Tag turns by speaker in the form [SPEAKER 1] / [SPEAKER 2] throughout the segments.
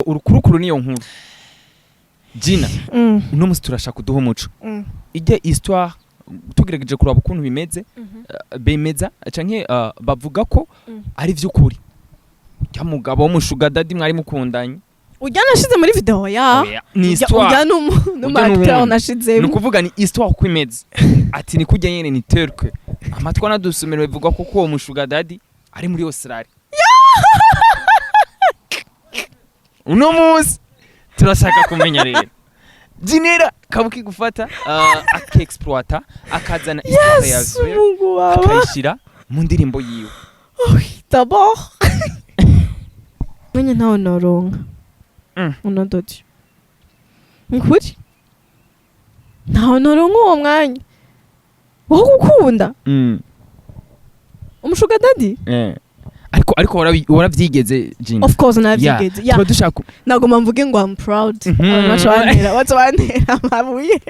[SPEAKER 1] urukurukuru niyo nkuru Gina uno musi turashaka kuduha umuco ijye histoire tugerageje kuraba ukuntu bimeze bemeza canke bavuga ko ari vy'ukuri ya mugabo wo mushuga dadi mwari mukundanye
[SPEAKER 2] ujya nashize muri video ya
[SPEAKER 1] ni histoire
[SPEAKER 2] ujya n'umacteur nashize
[SPEAKER 1] ni kuvuga ni histoire ko imeze ati ni kujya nyene ni terke amatwa nadusomero bivuga ko uwo mushuga dadi ari muri Australia uno musi turashaka kumenya rero Jinera kabuki gufata akexploiter akazana histoire yawe akayishira mu ndirimbo yiwe
[SPEAKER 2] d'abord mwenye ntawo noronka unodoti nkuri ntawo noronka uwo mwanya wo gukunda umushuga dadi
[SPEAKER 1] ariko waravyigeze Gina
[SPEAKER 2] of course navyigeze
[SPEAKER 1] tuba dushaka
[SPEAKER 2] nagoma mvuge ngo I'm proud abashwanira batwantera mabuye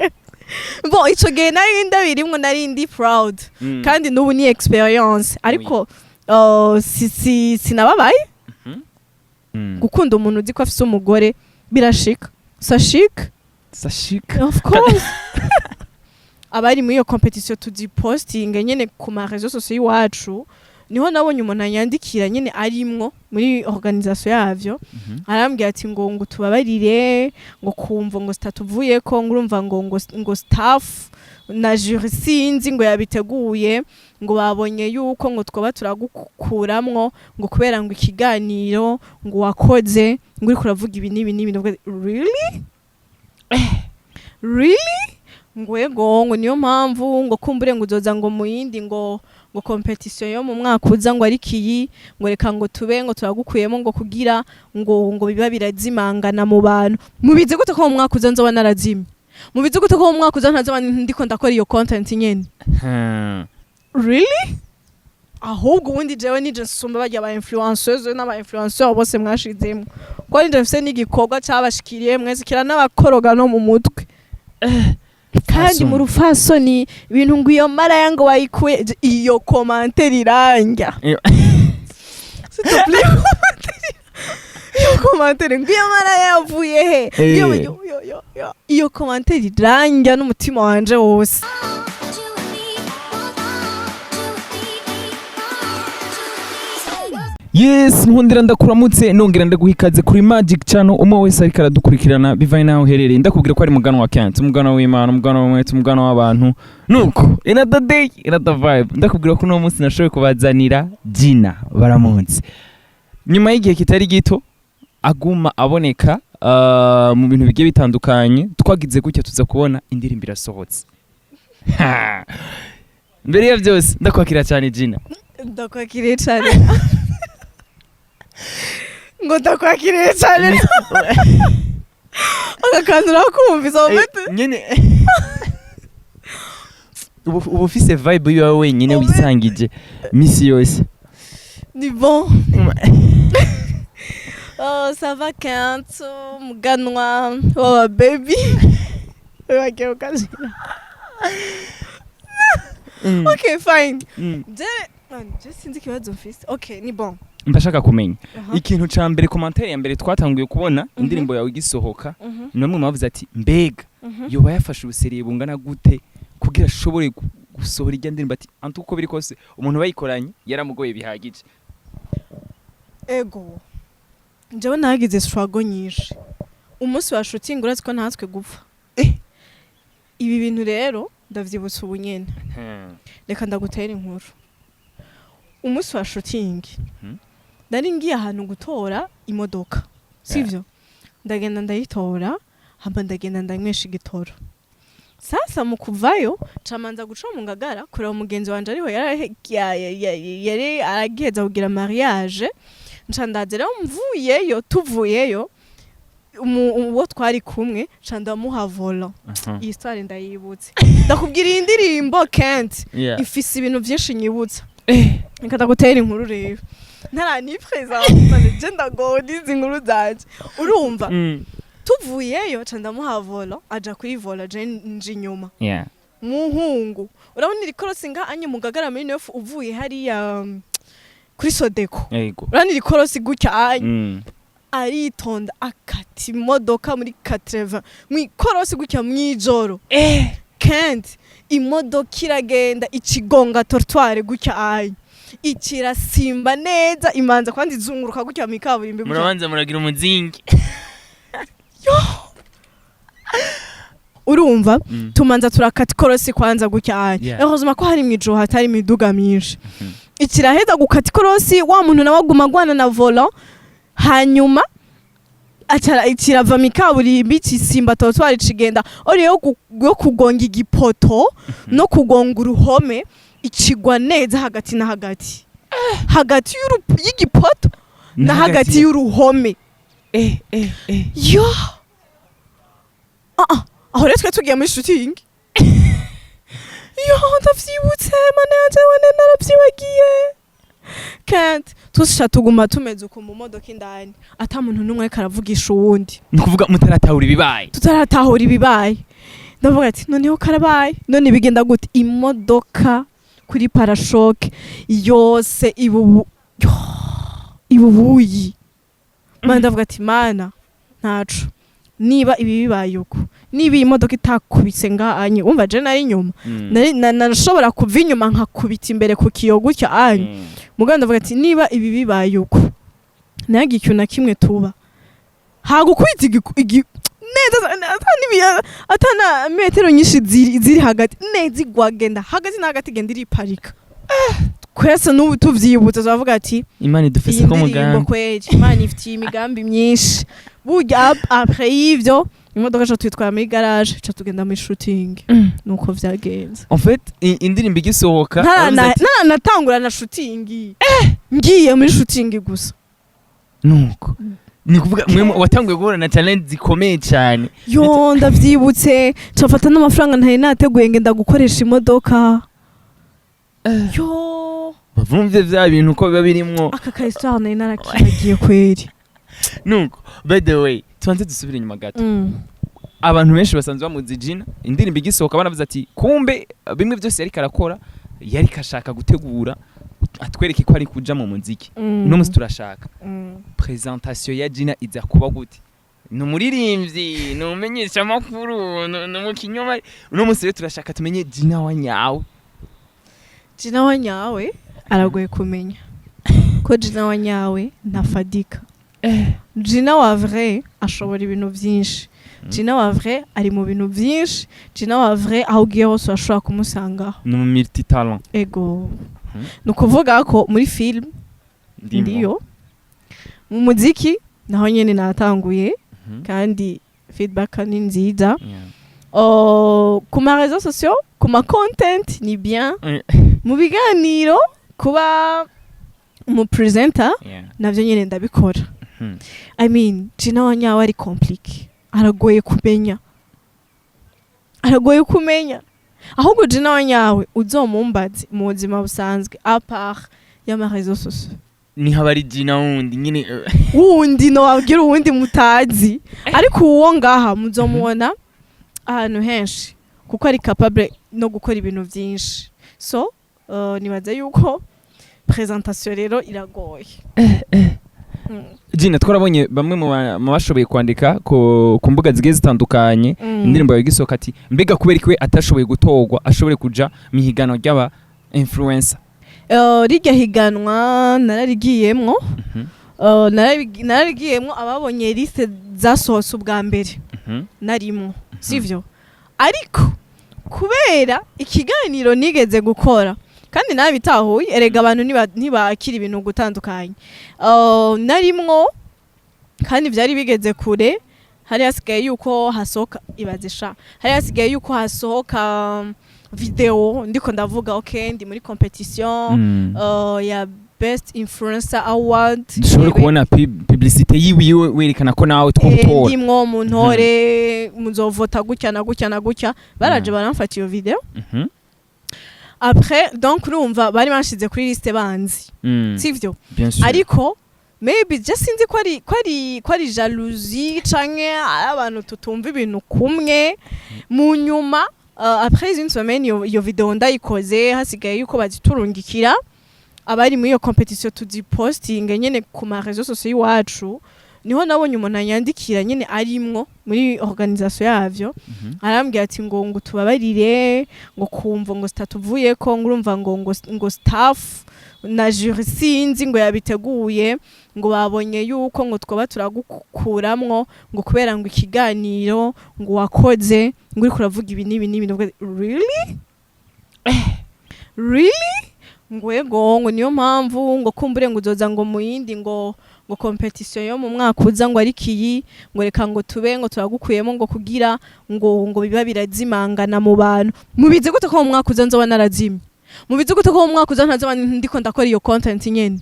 [SPEAKER 2] bo ico gihe nari ndabirimwo nari ndi proud kandi n'ubu ni experience ariko sinababaye gukunda umuntu uzi ko afise umugore birashika sashika of course abari muri iyo competition tuzi posting nyene ku ma réseaux sociaux iwacu niho nabonye umuntu yandikira nyene arimwo muri organisation yavyo arambwira ati ngo tubabarire ngo kumva ngo statuvuye ko ngurumva ngo staff na jury sinzi ngo yabiteguye ngo babonye yuko ngo twoba turagukuramwo ngo kubera ngo ikiganiro ngo wakoze ngo uri kuravuga ibi nibi really ngo niyo mpamvu ngo kumbure ngo uzoza ngo muyindi ngo competition yo mu mwaka uza ngo ari kiyi ngo reka ngo tube ngo turagukuyemo ngo kugira ngo biba birazimangana mu bantu mubize gute ko mu mwaka uza nzoba narazimye mubize gute ko mu mwaka uza ntazoba ndiko ndakora iyo content nyene really ahubwo ubundi jewe nije nsumba bajya ba influencers n'aba influencers bose mwashizemo ko nije mfise n'igikorwa cyabashikiriye mwese kira n'abakoroga no mu mutwe kandi mu rufasoni ibintu ngo iyo maraya ngo wayikuye iyo commentaire iranja iyo commentaire ngo iyo maraya yavuye he iyo commentaire iranja n'umutima wanje wose
[SPEAKER 1] Yes, nkundira ndakuramutse nongera ndaguhikaze kuri Magic Channel umwe wese ariko aradukurikirana bivaye naho herereye ndakubwira ko ari mugano wa Kent umugano w'Imana umugano w'umwete umugano w'abantu nuko another day another vibe ndakubwira ko no munsi nashoboye kubazanira Gina baramunsi nyuma y'igihe kitari gito aguma aboneka mu bintu bigiye bitandukanye twagize gutya tuza kubona indirimbo irasohotse mbere ya byose ndakwakira cyane Gina
[SPEAKER 2] ndakwakiriye cyane ngo ndakwakiriye cyane akakantu urakumvisa
[SPEAKER 1] nyene ubu ufise vibe yawe wenyine wisangije misi yose
[SPEAKER 2] ni bon oh ça va Kent muganwa wa baby wake ukazina okay fine just sinzi kibazo mfise okay ni bon
[SPEAKER 1] ndashaka kumenya ikintu ca mbere commentaire ya mbere twatanguye kubona indirimbo yawe igisohoka namwe mavuze ati mbega yoba yafashe ubuseriye bungana gute kugira ashobore gusohora ijya ndirimbo ati antu uko biri kose umuntu bayikoranye yaramugoye bihagije
[SPEAKER 2] ego jewe nagize struggle nyinshi umunsi wa shooting urazi ko ntatswe gupfa ibi bintu rero ndavyibutsa ubunyene reka ndagutera inkuru umunsi wa shooting nari ngiye ahantu gutora imodoka sivyo ndagenda ndayitora hamba ndagenda ndanywesha igitoro sasa mu kuvayo camanza guca mu ngagara kureba umugenzi wanje ariho yari aragiheza kugira mariage nca ndazera mvuyeyo tuvuyeyo uwo twari kumwe nca ndamuha volant iyi story ndayibutse ndakubwira iyi ndirimbo Kent ifise ibintu byinshi nyibutsa nkata gutera inkuru rero ntaranipresente je ndagona izi nkuru zaje urumva tuvuyeyo ca ndamuha volant aja kuri volant je nje inyuma muhungu urabona iri crossing anye mugagara muri neuf uvuye hariya kuri Sodeko urani iri crossing gutya anye aritonda akata imodoka muri 80 mwikorosi gutya mwijoro kandi imodoka iragenda ikigonga trottoir gutya ayi ikirasimba neza imanza kandi izunguruka gutya mu kaburimbi
[SPEAKER 1] murabanza muragira umuzingi
[SPEAKER 2] urumva tumanza turakata ikorosi kwanza gutya ayi ehozuma ko hari mwijoro hatari imiduga myinshi ikiraheza gukata ikorosi wa muntu nawe agumagwana na volant hanyuma ikirava mu kaburimbi kisimba trottoir cigenda oriyo yo kugonga igipoto no kugonga uruhome ikigwa neza hagati na hagati hagati y'igipoto na hagati y'uruhome yo aho rero twe tugiye muri shooting yo ndavyibutse manager wane naravyibagiye kandi twese tuguma tumeze uko mu modoka indani ata muntu numwe karavugisha uwundi
[SPEAKER 1] ni kuvuga
[SPEAKER 2] tutaratahura ibibaye ndavuga ati noneho karabaye none bigenda gute imodoka kuri parashoke yose ibubuyi mana ndavuga ati mana ntaco niba ibi bibaye uko niba iyi modoka itakubitse nganye umva je nari inyuma nashobora kuva inyuma nkakubita imbere ku kiyo gutya anye muganda ndavuga ati niba ibi bibaye uko nagi ikintu na kimwe tuba hagukwita neza atana metero nyinshi ziri hagati neza igwagenda hagati na hagati genda iriparika kwese n'ubu tuvyibutse zavuga ati
[SPEAKER 1] Imana idufise ko mugambi
[SPEAKER 2] Imana ifitiye imigambi myinshi burya après ivyo imodoka cyo twitwara muri garage cyo tugenda muri shooting nuko vyagenze
[SPEAKER 1] en fait indirimbo igisohoka
[SPEAKER 2] natangura na shooting ngiye muri shooting gusa
[SPEAKER 1] nuko ni kuvuga mwe watanguye guhura na challenge zikomeye cyane
[SPEAKER 2] yo ndavyibutse cafata n'amafaranga ntari nateguye ngenda gukoresha imodoka yo
[SPEAKER 1] bavumvye vya bintu ko biba birimwo
[SPEAKER 2] aka kahistoire nari narakibagiye kweri
[SPEAKER 1] nuko by the way tuanze dusubira inyuma gato abantu benshi basanzwe bamuzi Gina indirimbo igisohoka banavuze ati kumbe bimwe byose yari karakora yari kashaka gutegura atwereke ko ari kuja mu muziki no musi turashaka presentation ya Gina iza kuba gute no muririmbyi no menyesha makuru no mu kinyoma no musi rero turashaka tumenye Gina wa nyawe aragoye kumenya ko Gina wa nyawe ntafadika Gina wa vrai ashobora ibintu byinshi Gina wa vrai ari mu bintu byinshi Gina wa vrai aho ugiye hose ashobora kumusanga no multi talent
[SPEAKER 2] ego nukuvuga ko muri film ndiyo mu muziki naho nyene natanguye kandi feedback ni nziza ku ma réseaux sociaux ku ma content ni bien mu biganiro kuba mu presenter navyo nyene ndabikora I mean Gina wa nyawe ari compliqué aragoye kumenya ahubwo Gina wa nyawe uzomumbaze mu buzima busanzwe à part ya ma réseaux sociaux
[SPEAKER 1] ni habari Gina wundi nyine
[SPEAKER 2] wundi no wabwira wundi mutazi ariko uwo ngaha muzomubona ahantu henshi kuko ari capable no gukora ibintu byinshi so nibaza yuko presentation rero iragoye
[SPEAKER 1] Gina twarabonye bamwe mu bashoboye kwandika ku mbuga zigiye zitandukanye indirimbo ya gisohoka ati mbega kubera ikwe atashoboye gutogwa ashobore kuja mihiganwa ry'aba influencer rijya
[SPEAKER 2] higanwa nararigiyemwo ababonye liste zasohotse ubwa mbere narimo sivyo ariko kubera ikiganiro nigeze gukora kandi nabitahuye erega abantu ntibakira ibintu gutandukanye narimwo kandi byari bigeze kure hari hasigaye yuko hasohoka ibazisha hari hasigaye yuko hasohoka video ndiko ndavuga okay ndi muri competition ya best influencer award
[SPEAKER 1] dushobora kubona publicité yiwe werekana ko nawe twotora
[SPEAKER 2] ndimwo mu ntore muzovota gutya na gutya baraje baramfata iyo video après donc urumva bari banshize kuri liste banzi sivyo ariko maybe just sinzi ko ari jalousie canke abantu tutumva ibintu kumwe mu nyuma après une semaine iyo video ndayikoze hasigaye yuko baziturungikira abari muri iyo competition tuziposting nyene ku ma réseaux sociaux iwacu niho nabonye umuntu anyandikira nyene arimwo muri organisation yavyo arambwira ati ngo tubabarire ngo kumva ngo statuvuyeko ngurumva ngo staff na jury sinzi ngo yabiteguye ngo babonye yuko ngo twaba turagukuramwo ngo kubera ngo ikiganiro ngo wakoze ngo uri kuravuga ibi nibi really ngo niyo mpamvu ngo kumbure ngo uzoza ngo muyindi ngo competition yo mu mwaka uza ngo ari kiyi ngo reka ngo tube ngo turagukuyemo ngo kugira ngo biba birazimangana mu bantu mubize gute ko mu mwaka uza nzoba narazimye mubize gute ko mu mwaka uza ntazoba ndiko ndakora iyo content nyene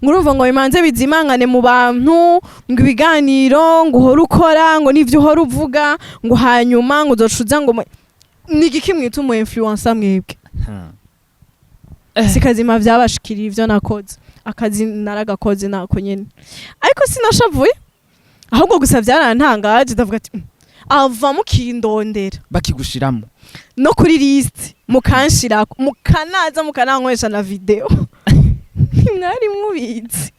[SPEAKER 2] ngurumva ngo bimanze bizimangane mu bantu ngo ibiganiro ngo uhora ukora ngo n'ivyo uhora uvuga ngo hanyuma ngo uzocuza ngo nigiki mwita umu influencer mwebwe sikazima vyabashikira ivyo nakoze akazi naragakoze nako nyene ariko sinashavuye ahubwo gusa vyarantangaje ndavuga ati ava mukindondera
[SPEAKER 1] bakigushiramo
[SPEAKER 2] no kuri list mukanshirako mukanaza mukanankwesha na video mwari mubizi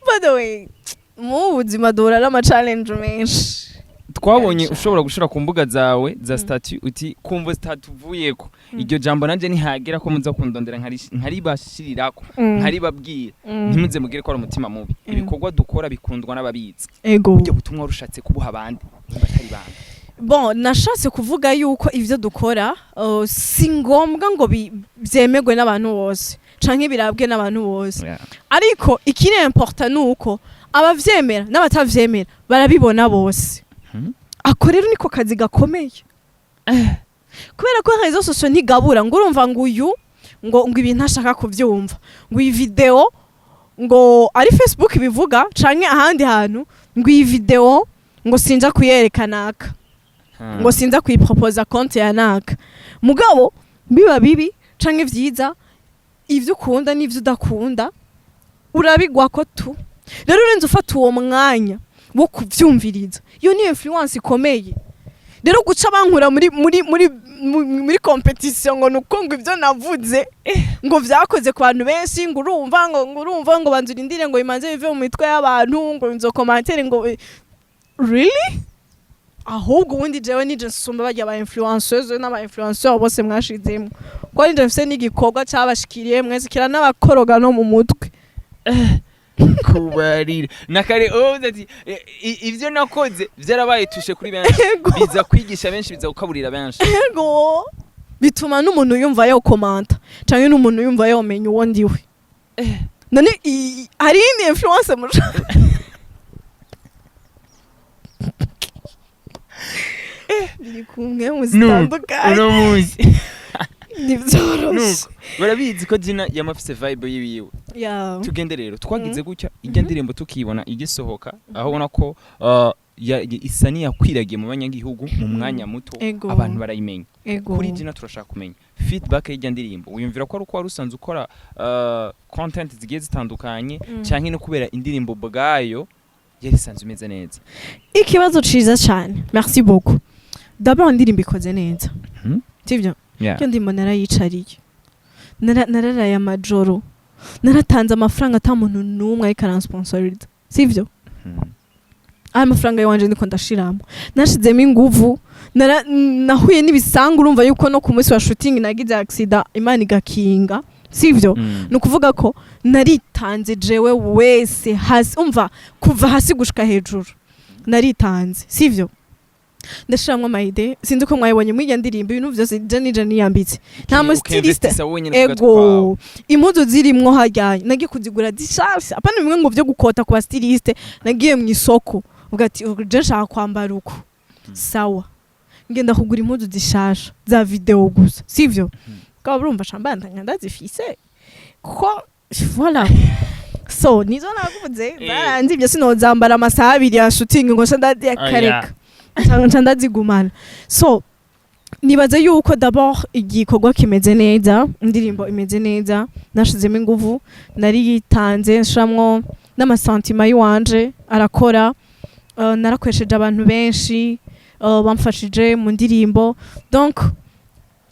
[SPEAKER 2] by the way mu buzima duhura n'ama challenge menshi
[SPEAKER 1] twabonye ushobora gushira ku mbuga zawe za statut uti kumva statuvuyeko iryo jambo nanje ntihagera ko muza kundondera nkaribashirirako nkaribabwira ntimuze mugire ko ari umutima mubi ibikorwa dukora bikundwa n'ababizi ibyo butumwa rushatse kubuha abandi batari bandi
[SPEAKER 2] bon nashatse kuvuga yuko ivyo dukora si ngombwa ngo byemegwe n'abantu bose canke birabwe n'abantu bose ariko ikiri important nuko abavyemera n'abatavyemera barabibona bose ako rero niko kazi gakomeye kubera ko rezo sosio ntigabura ngo urumva ngo uyu ngo ibintu ashaka kuvyumva ngo iyi video ngo ari Facebook bivuga canke ahandi hantu ngo iyi video ngo sinja kuyerekanaka ngo sinza kuyiproposa konti ya naka mugabo biba bibi canke vyiza ivyo ukunda n'ivyo udakunda urabigwa ko tu rero urenze ufata uwo mwanya wo kuvyumviriza iyo ni influence ikomeye rero guca bankura muri competition ngo nuko ngo ivyo navuze ngo vyakoze ku bantu benshi ngo urumva ngo banzurindire ngo imanze bive mu mitwe y'abantu ngo nzo commentaire ngo really ahubwo ubundi jewe nije nsumba bajya ba influencers n'aba influencers bose mwashizemo ko nije mfise n'igikorwa cyabashikiriye mwese kira n'abakoroga no mu mutwe
[SPEAKER 1] kubarira nakare ati ivyo nakoze vyarabaye tushe kuri benshi biza kwigisha benshi biza gukaburira benshi
[SPEAKER 2] yego bituma n'umuntu yumva yo komanta canke n'umuntu yumva yo menya uwo ndiwe none hari ni influencer biri kumwe mu zitandukanye
[SPEAKER 1] uno muzi
[SPEAKER 2] nivyoroshe
[SPEAKER 1] barabizi ko Gina yamafise vibe yiwiwe tugende rero twagize gutya ijya ndirimbo tukibona igisohoka aho ubona ko isa niyakwiragiye mu banyagihugu mu mwanya muto abantu barayimenya kuri Gina turashaka kumenya feedback y'ijya ndirimbo wiyumvira ko ari uko warusanze ukora content zigiye zitandukanye canke no kubera indirimbo bwayo yari sanzwe imeze neza
[SPEAKER 2] ikibazo ciza cyane merci beaucoup d'abord indirimbo ikoze neza sivyo cyo ndimo narayicariye nararaye amajoro naratanze amafaranga atamuntu numwe ari karansponsoriza sivyo amafaranga yanje ndiko ndashiramo nashizemo inguvu nahuye n'ibisanga urumva yuko no ku munsi wa shooting nagize accident imana igakinga sivyo nukuvuga ko naritanze jewe wese hasi umva kuva hasi gushika hejuru naritanze sivyo ndashiramwe amayide sinzi ko mwayibonye mw'ijya ndirimbo ibintu vyose je niyambitse nta mu styliste ego impuzu zirimwo hajyanye nagiye kuzigura zishafye apana bimwe ngo vyo gukota ku ba styliste nagiye mu isoko uvuga ati je nshaka kwambara uko sawa ngenda kugura impuzu zishasha za video gusa sivyo kwa urumva shambandanya ndazifise kuko voilà so nizo nakuvuze baranzi byo sinozambara amasaha abiri ya shooting ngo ndakareka ndazigumana so nibaza yuko d'abord igikorwa kimeze neza indirimbo imeze neza nashizemo inguvu nari yitanze nshamwo n'amasantima yiwanje arakora narakwesheje abantu benshi bamfashije mu ndirimbo donc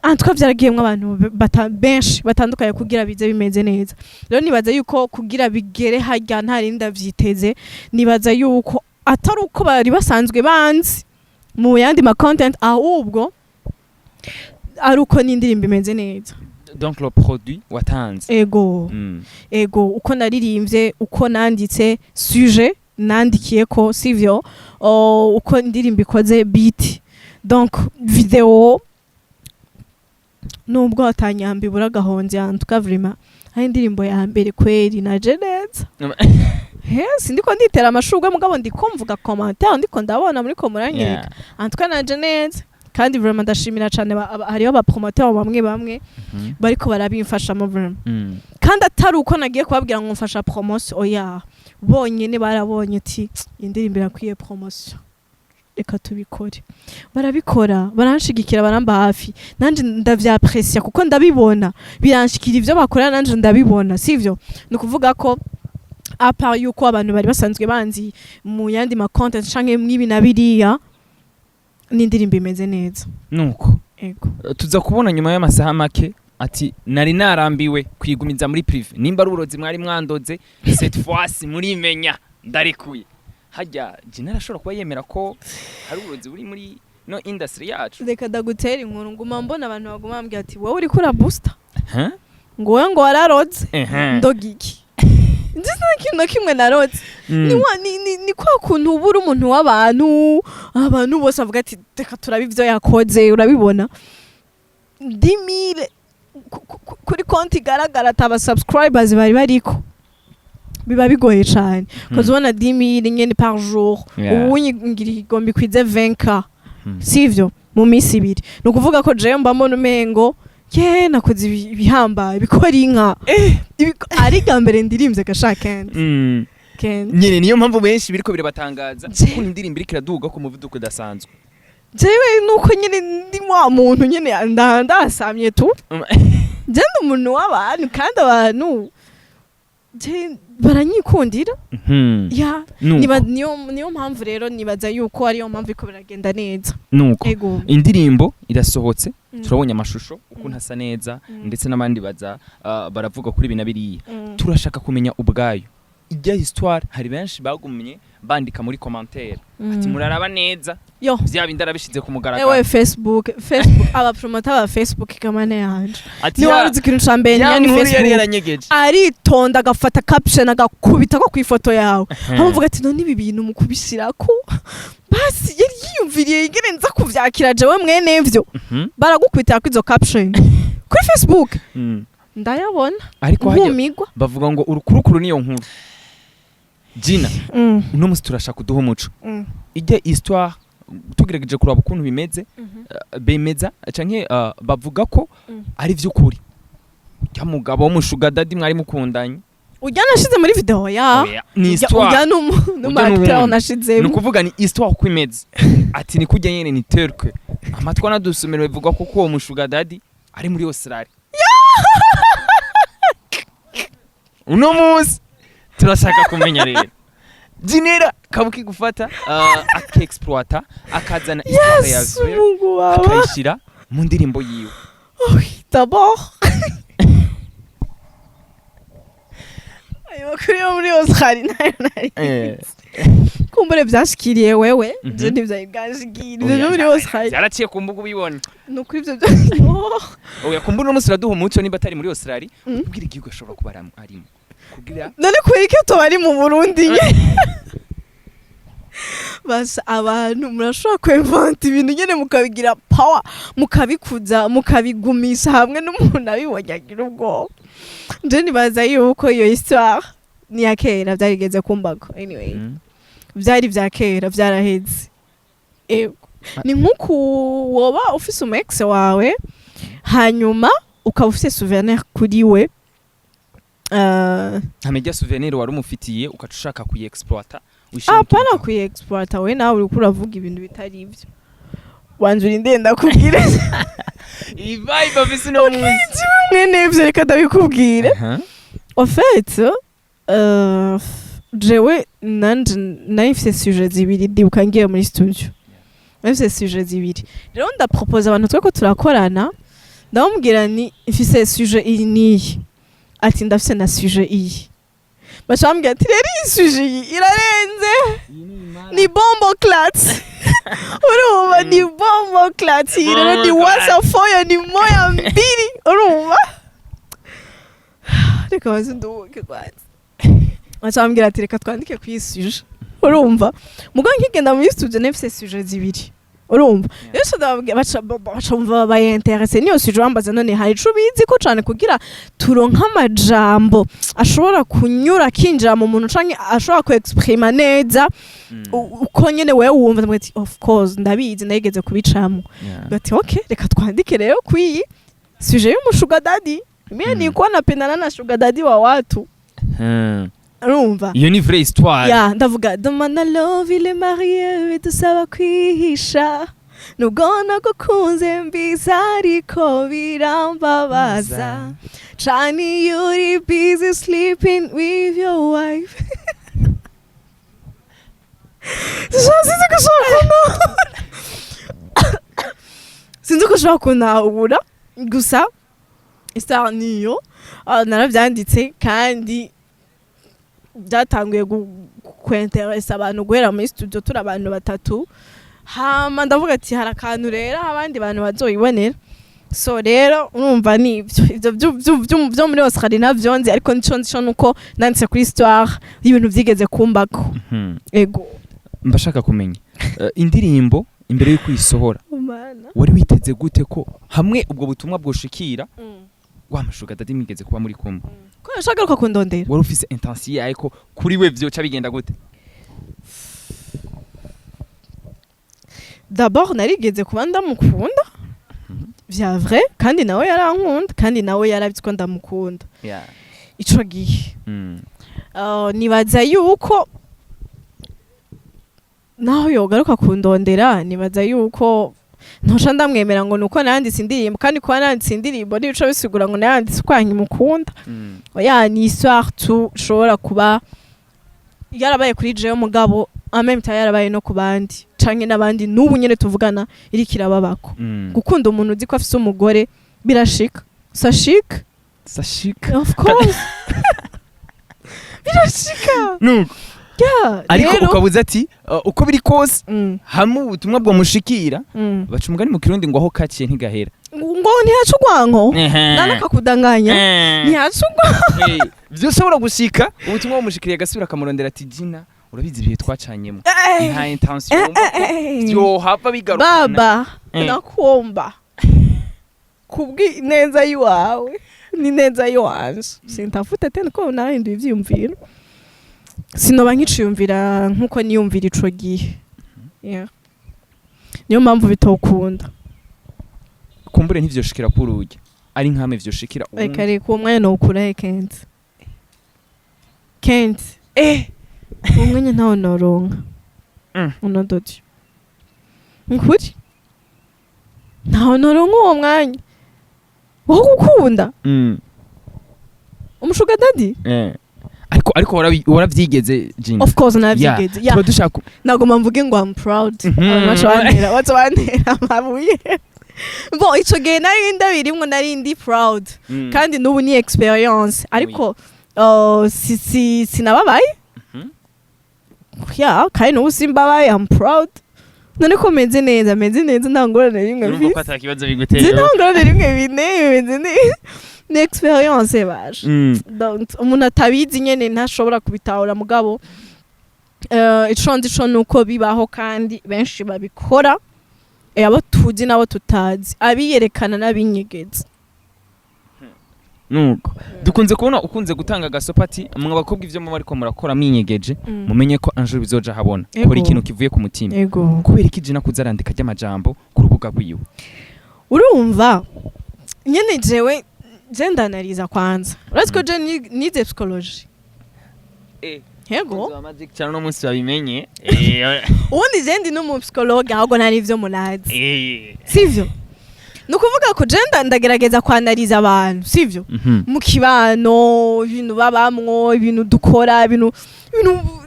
[SPEAKER 2] antwa vyaragiyemwo abantu benshi batandukanye kugira bize bimeze neza. Rero nibaza yuko kugira bigere harya ntarinda vyiteze, nibaza yuko atari uko bari basanzwe banzi mu yandi ma content, ahubwo ari uko n'indirimbo imeze neza.
[SPEAKER 1] Donc le produit watanze.
[SPEAKER 2] Ego. Ego uko naririmbye, uko nanditse sujet nandikiyeko, sivyo uko indirimbo ikoze beat, donc video nubwo atanyambi buragahonze antuka vraiment hari indirimbo ya mbere kweri naje neza. Yes, ndiko nditera amashurwe mugabo ndikumvuga commentaire ndiko ndabona muri ko muranyereka antuka naje neza, kandi vraiment ndashimira cyane hariho aba promoteur bamwe bariko barabimfasha mu vraiment. Kandi atari uko nagiye kubabwira ngo mfasha promotion, oya bonyene barabonye ati indirimbo irakwiye promotion, reka tubikore. Barabikora, baranshigikira, baramba hafi, nanje ndavyapreciate kuko ndabibona biranshikira ivyo bakora, nanje ndabibona, sivyo nukuvuga ko apart yuko abantu bari basanzwe banzi mu yandi ma content canke mwibi nabiriya, n'indirimbo imeze neza.
[SPEAKER 1] Nuko
[SPEAKER 2] ego
[SPEAKER 1] tuza kubona nyuma y'amasaha make ati nari narambiwe kwigumiza muri prive, nimba ari uburozi mwari mwandoze cette fois muri menya ndarekuye. Hajya jina arashobora kuba yemera ko hari uburozi buri muri no industry yacu.
[SPEAKER 2] Reka dagutera inkuru nguma mbona abantu baguma bambwira ati wowe uri kura booster ngo wowe ngo wararoze ndogiki ndetse na kimwe naroze. Ni kwa kuntu ubura umuntu w'abantu bose bavuga ati reka turabe ivyo yakoze, urabibona 10,000 kuri konti igaragara ataba subscribers bari bariko, biba bigoye cyane koze ubona 10,000 nyene par jour, ubu ngira igombi kwize 20k, sivyo mu minsi ibiri. Nukuvuga ko jewe mbamo numengo nakoze ibihambaye bikora inka ari gambere ndirimvye gashakende
[SPEAKER 1] nyene. Niyo mpamvu benshi biriko birabatangaza ko indirimbo iriko iraduga ku muvuduko udasanzwe.
[SPEAKER 2] Jewe nuko nyene ndi wa muntu nyene ndasamye tu je ndi umuntu w'abantu, kandi abantu baranyikundira. Niyo mpamvu rero nibaza yuko ariyo mpamvu iko biragenda neza.
[SPEAKER 1] Nuko indirimbo irasohotse, turabonye amashusho ukuntu hasa neza, ndetse n'abandi baza baravuga kuri binabiriye. Turashaka kumenya ubwayo ijya histoire. Hari benshi bagumye bandika muri commentaire ati muraraba neza vya bindi arabishize ku mugaragaro.
[SPEAKER 2] Ewe Facebook aba promoter ba Facebook kamane yanje ni waruzi kintu cambere nyani Facebook aritonda agafata caption agakubita ko kwifoto yawe, avuga ati none ibi bintu mukubishirako basi yari yiyumviriye igere nza kuvyakira jewe mwene vyo baragukubita ko izo caption kuri Facebook ndayabona.
[SPEAKER 1] Ariko bavuga ngo urukurukuru niyo nkuru. Jina uno musi turashaka kuduha umuco ijya histoire, tugerageje kuraba ukuntu bimeze bemeza canke bavuga ko ari vy'ukuri ya mugabo wo mushuga dadi mwari mukundanye
[SPEAKER 2] ujya nashize muri video ya
[SPEAKER 1] ni histoire,
[SPEAKER 2] ujya n'umuacteur nashize.
[SPEAKER 1] Nukuvuga ni histoire uko imeze ati ni kujya nyene ni terke amatwa nadusomero bivuga ko uwo mushuga dadi ari muri Australia. Uno musi turashaka kumenya rero Jinera kabuki gufata akexploiter akazana histoire yawe akayishira mu ndirimbo yiwe.
[SPEAKER 2] D'abord ayo kuri muri Australia nayo kumbure vyashikiriye wewe je ntivyayigashikiriye muri Australia
[SPEAKER 1] yaraciye ku mbuga ubibona
[SPEAKER 2] nuko ivyo
[SPEAKER 1] oya kumbura umusira duha umuco niba atari muri Australia ubwira igihugu ashobora kuba arimo kugira
[SPEAKER 2] none kwereke to bari mu Burundi basa abantu murashobora kwevanta ibintu nyene mukabigira power, mukabikuza mukabigumisha hamwe n'umuntu abibonye agira ubwoba. Je nibaza yuko iyo histoire ni ya kera vyarigeze kumbago. Anyway vyari vya kera vyaraheze. Ni nkuko woba ufise umex wawe hanyuma ukaba ufise souvenir kuri we,
[SPEAKER 1] amejya souvenir wari umufitiye ukacushaka kuyiexploiter.
[SPEAKER 2] Apana kuyiexploiter we nawe uri kuravuga ibintu bitari ivyo. Wanjura ndenda kubwira
[SPEAKER 1] ivibe afise no munsi
[SPEAKER 2] mwene ivyo reka ndabikubwire. En fait jewe nanje nayifise sujet zibiri ndibuka ngiye muri studio. Nayifise sujet zibiri. Rero ndapropose abantu tweko turakorana ndamubwira ni ifise sujet iyi niyi ati ndafise na sujet iyi bacambwira ati rero iyi sujet iyi irarenze ni bombo clats urumva ni bombo clats rero ni wasa foya ni moya mbiri urumva reka baze nduhuke kwanza bacambwira ati reka twandike ku iyi sujet urumva mugo nkigenda muri studio nefise sujet zibiri urumva yesu bacumva bayenterese niyo sije wambaza none hari ico bizi ko cane kugira turonka amajambo ashobora kunyura kinjira mu muntu canke ashobora ku exprima neza uko nyene wewe wumva ati of course ndabizi nageze kubicamo bati okay reka twandike rero kwiyi sije y'umushuga daddy mimi niko napendana na sugar daddy wa watu urumva
[SPEAKER 1] iyo ni vraie histoire
[SPEAKER 2] ya ndavuga demanda love ile marié bidusaba kwihisha nubwo gukunze mbiza ariko birambabaza Chani you're busy sleeping with your wife sinzi ko ushobora kunahura gusa isaha niyo naravyanditse kandi byatanguye kwenteresa abantu guhera muri studio turi abantu batatu hama ndavuga ati hari akantu rero abandi bantu bazoyibonera so rero urumva ni ivyo muri Oscar navyo nzi ariko nico nzi nuko nanditse kuri histoire y'ibintu vyigeze kumbako ego
[SPEAKER 1] mbashaka kumenya indirimbo imbere yuko isohora wari witeze gute ko hamwe ubwo butumwa bwoshikira wamashuga dadi migeze kuba muri kumwe
[SPEAKER 2] ko yashaka kundondera
[SPEAKER 1] wari ufise intention yawe ko kuri we vyoca bigenda gute
[SPEAKER 2] d'abord narigeze kuba ndamukunda vya vrai kandi nawe yarankunda kandi nawe yarabizi ko ndamukunda ico gihe nibaza yuko naho yogaruka kundondera nibaza yuko ntusha ndamwemera ngo nuko nanditse indirimbo kandi kuba nanditse indirimbo nico bisigura ngo nanditse kwanyu mukunda oya ni histoire tu shobora kuba yarabaye kuri jewe mugabo en même temps yarabaye no kubandi canke nabandi nubu nyene tuvugana iri kirababako gukunda umuntu uzi ko afise umugore birashika sashika of course birashika
[SPEAKER 1] nuko ariko ukabuza ati uko biri kose hamwe ubutumwa bwo mushikira baca umugani mu kirundi ngo aho kaciye ntigahera
[SPEAKER 2] ngo ntihacugwanko nanakakudanganya ntihacugwa
[SPEAKER 1] vyoshobora gushika ubutumwa bumushikiriye agasubira akamurondera ati jina urabizi ibihe twacanyemo nta intention yo hapa bigarukana
[SPEAKER 2] baba nakumba kubwi neza yiwawe ni neza yiwanje sintafuta tena ko nahinduye ivyiyumviro sinoba nkiciyumvira nkuko niyumvira ico gihe niyo mpamvu bitokunda
[SPEAKER 1] kumbure ntivyoshikira kuruge ari nkame vyoshikira
[SPEAKER 2] reka reka uwo mwanya nokurahe Kent umwanya ntawo noronka unodoti nkuri ntawo noronka uwo mwanya wo gukunda umushuga daddy
[SPEAKER 1] ariko waravyigeze Jina
[SPEAKER 2] of course navyigeze
[SPEAKER 1] tuba dushaka
[SPEAKER 2] nagoma mvuge ngo I'm proud what's mabuye bon ico gihe nari ndabirimwo nari ndi proud kandi nubu ni experience ariko sinababaye kandi nubu simbabaye I'm proud none ko meze neza nta ngorane rimwe
[SPEAKER 1] urumva ko atakibazo bigutera
[SPEAKER 2] nta ngorane rimwe meze neza ni experience baje donc umuntu atabizi nyene ntashobora kubitahura mugabo ico nuko bibaho kandi benshi babikora abo tuzi nabo tutazi abiyerekana n'abinyegeza
[SPEAKER 1] nuko dukunze kubona ukunze gutanga agasopati mwe abakobwa ivyo mu bariko murakora minyegeje mumenye ko anjuru bizoja habona kora ikintu kivuye ku mutima kubera ikijina kuzarandika ry'amajambo ku rubuga rwiwe
[SPEAKER 2] urumva nyene jewe ndanariza kwanza uretse ko je nize psychology Hego
[SPEAKER 1] magic cyane no munsi babimenye
[SPEAKER 2] ubundi je ndi no mu psychologue ahubwo nari ivyo munazi sivyo nukuvuga ko jenda ndagerageza kwanaliza abantu sivyo mu kibano ibintu babamwo ibintu dukora ibintu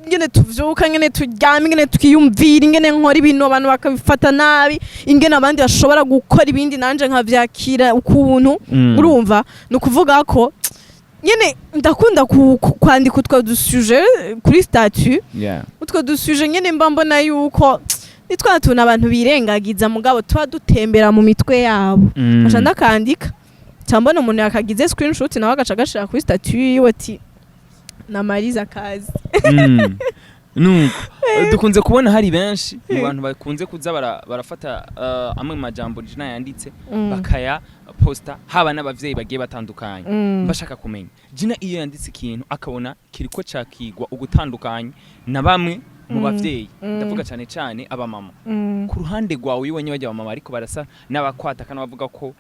[SPEAKER 2] ngene tuvyuka ngene turyama ngene tukiyumvira ngene nkora ibintu abantu bakabifata nabi ingene abandi bashobora gukora ibindi nanje nkavyakira ukuntu urumva nukuvuga ko nyene ndakunda kwandika utwo dusuje kuri statut utwo dusuje nyene mba mbona yuko nitwa tuna abantu birengagiza mugabo tuba dutembera mu mitwe yabo aca ndakandika cyambona umuntu yakagize screenshot nawe agaca gashira kuri statut yiwe ati namariza kazi
[SPEAKER 1] nuko dukunze kubona hari benshi mu bantu bakunze kuza barafata amwe mu majambo jina yanditse bakaya posta haba n'abavyeyi bagiye batandukanye bashaka kumenya jina iyo yanditse ikintu akabona kiriko cakigwa ugutandukanye na bamwe mu bavyeyi ndavuga cyane cyane abamama ku ruhande rwawe yiwenye bajya abamama ariko barasa n'abakwata kana bavuga ko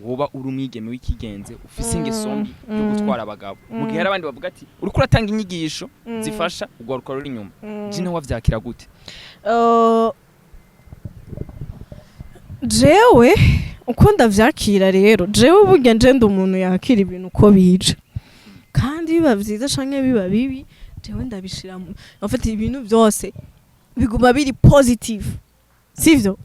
[SPEAKER 1] woba uri umwigeme w'ikigenze ufise ingeso mbi yo gutwara abagabo mu gihe hari abandi bavuga ati uriko uratanga inyigisho zifasha ugwaruka ruri inyuma jina wavyakira gute
[SPEAKER 2] jewe uko ndavyakira rero jewe burya nje umuntu yakira ibintu uko bije kandi biba vyiza canke biba bibi jewe ndabishira afite ibintu byose biguma biri positive sivyo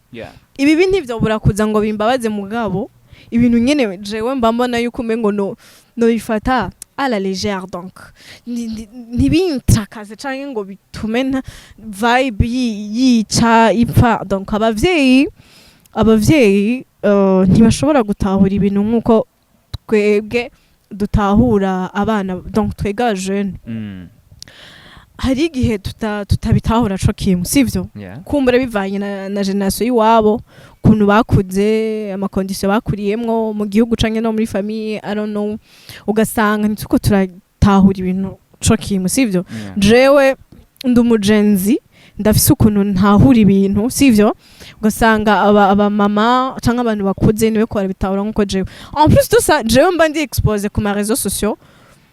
[SPEAKER 2] ibi bintu ivyo burakuza ngo bimbabaze mugabo ibintu nyene jewe mbambona yuko umengo no bifata à la légère donc ntibintakaze canke ngo bitume vibe yica ipfa donc abavyeyi ntibashobora gutahura ibintu nkuko twebwe dutahura abana donc twega jeune hari igihe tutabitahura co kimwe sivyo kumbura bivanye na generation yiwabo kuntu bakuze amakondisiyo bakuriyemwo mu gihugu canke no muri famille I don't know ugasanga ntituko turatahura ibintu co kimwe sivyo jewe ndumugenzi ndafise ukuntu ntahura ibintu sivyo ugasanga aba mama canke abantu bakuze niwe ko barabitahura nkuko jewe en plus de ça jewe mba ndi expose ku ma réseaux sociaux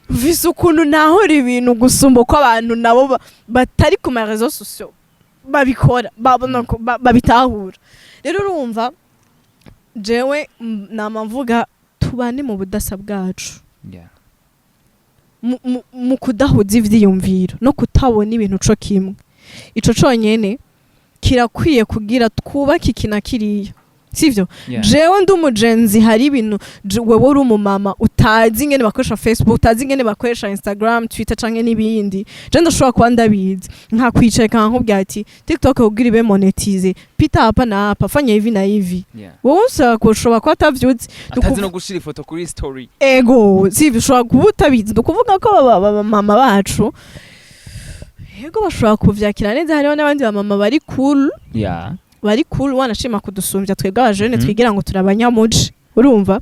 [SPEAKER 2] vise ukuntu ntahora ibintu gusumba ko abantu nabo batari ku ma réseaux sociaux babikora babitahura rero urumva jewe nama mvuga tubane mu budasa bwacu mu kudahuza ivyiyumviro no kutabona ibintu co kimwe ico conyene kirakwiye kugira twubake ikinakiriya sivyo jewe ndumugenzi hari ibintu wewe uri umumama utazi ingene bakoresha Facebook utazi ingene bakoresha Instagram Twitter canke n'ibindi je ndashobora kuba ndabizi nka kwiceka nkubwira ati TikTok kugira ibe monetize pita hapa na hapa fanya hivi na hivi wowe ushobora kuba atavyuzi
[SPEAKER 1] atazi no gushira ifoto kuri story
[SPEAKER 2] ego sivyo ushobora kuba utabizi dukuvuga ko mama bacu yego bashobora kuvyakira neza hariho n'abandi bamama bari cool bari cool wanashima kudusumbya twebwe abajene twigira ngo turabanyamuji urumva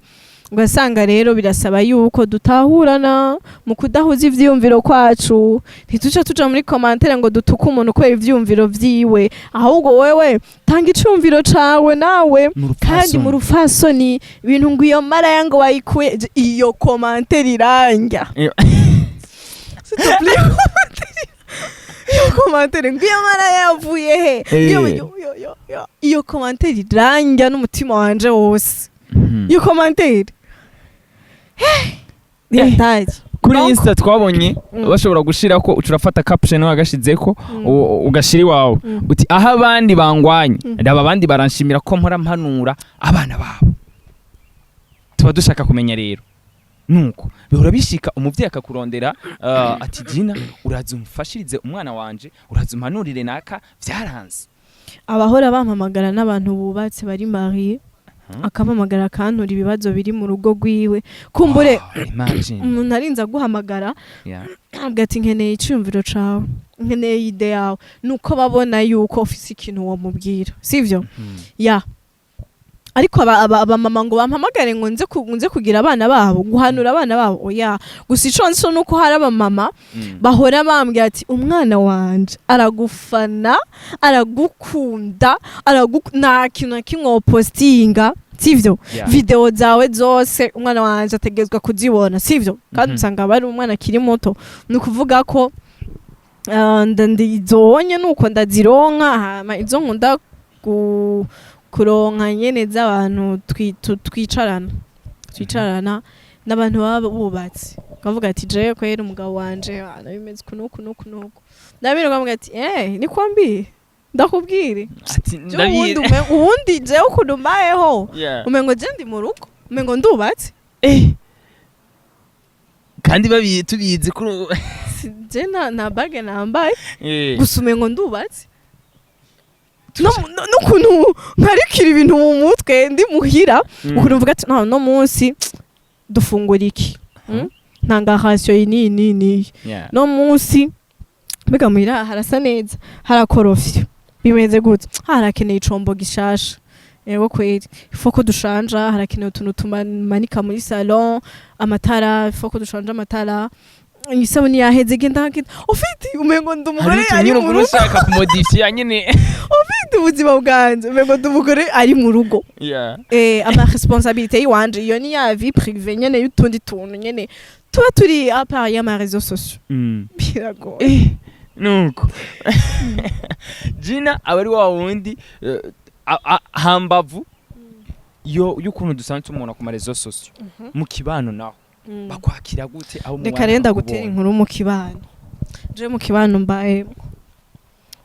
[SPEAKER 2] ugasanga rero birasaba yuko dutahurana mu kudahuza ivyiyumviro kwacu ntituca tuja muri commentaire ngo dutuke umuntu kubera ivyiyumviro vyiwe ahubwo wewe tanga icumviro cawe nawe kandi mu rufasoni ibintu ngo iyo mara yango wayikuye iyo commentaire iranja iyo commentaire ngiyo mara yavuye he iyo commentaire iranja n'umutima wanje wose iyo commentaire
[SPEAKER 1] kuri Insta twabonye bashobora gushira ko ucurafata caption wagashizeko ugashira iwawe uti aha abandi bangwanye ndaba abandi baranshimira ko mpora mpanura abana babo tuba dushaka kumenya rero nuko bihora bishika umuvyeyi akakurondera ati Gina uraza umfashirize umwana wanje uraza umpanurire naka vyaranze
[SPEAKER 2] abahora bampamagara n'abantu bubatse bari marié akabamagara kantura ibibazo biri mu rugo rwiwe kumbure umuntu arinza guhamagara ati nkeneye iciyumviro cawe nkeneye ide yawe nuko babona yuko ufise ikintu wamubwira sivyo ariko abamama ngo bampamagare ngo nze kugira abana babo guhanura abana babo oya gusa ico nso nuko hari abamama bahora bambwira ati umwana wanje aragufana aragukunda nta kintu na kimwe postinga sivyo video zawe zose umwana wanje ategezwa kuzibona sivyo kandi usanga bari umwana kiri muto nukuvuga ko ndizonye nuko ndazironka hama izo nkunda kuronka nyene z'abantu twicarana n'abantu baba bubatse kavuga ati jewe ko yera umugabo wanje ana bimeze kunuku nabiro kavuga ati ni kwambi ndakubwire
[SPEAKER 1] ati
[SPEAKER 2] ubundi jewe ukuntu mbayeho umengo je ndi mu rugo umengo ndubatse
[SPEAKER 1] kandi tubizi kuri
[SPEAKER 2] je na bage nambaye gusa umengo ndubatse n'ukuntu nkarikira ibintu mu mutwe ndi muhira ukuntu mvuga ati no munsi dufungura iki ntanga ratio nini no munsi mbega muhira harasa neza harakorofye bimeze gute harakeneye icombo gishasha yego kweri ifoko dushanja harakeneye utuntu tumanika muri salon amatara ifoko dushanja amatara isabuni yaheze genda ufite umengo ndumugore ari mu rugo
[SPEAKER 1] ushaka kumodifia nyene
[SPEAKER 2] ufite ubuzima bwanje umengo ndumugore ari mu rugo ama responsabilité yiwanje iyo ni ya vie privée nyene y'utundi tuntu nyene tuba turi à part ya ma réseaux sociaux birago
[SPEAKER 1] nuko Gina abari wa wundi hambavu y'ukuntu dusanzwe umuntu ku ma réseaux sociaux mu kibano naho bakwakira gute aho
[SPEAKER 2] reka renda gutera inkuru mu kibano je mu kibano mbaye